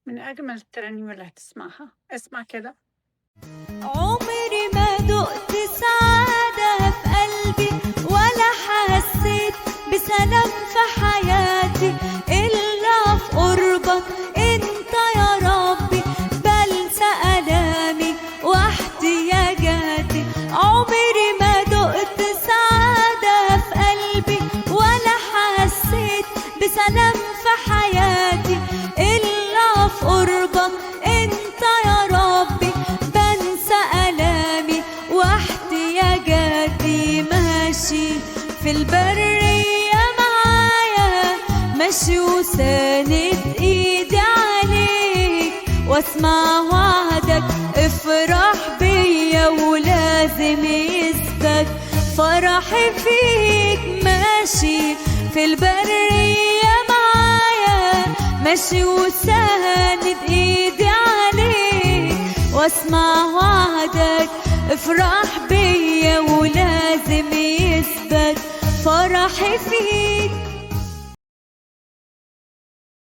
من أجمل الترانيم اللي هتسمعها. اسمع كده. عمري ما دقت سعادة في قلبي ولا حسيت بسلام في حياتي إلا في قربك أنت يا ربي، بنسى آلامي واحتياجاتي. عمري ما دقت سعادة في قلبي ولا حسيت بسلام في حياتي إلا في قربك أنت يا ربي، بنسى آلامي واحتياجاتي. ماشي في البرية معايا، ماشي وساند ايدي عليك، واسمع وعدك افرح بيا ولازم يثبت فرحي فيك. ماشي في البرية معايا، ماشي وساند ايدي عليك، واسمع وعدك افرح بيا ولازم يثبت فرحي فيك.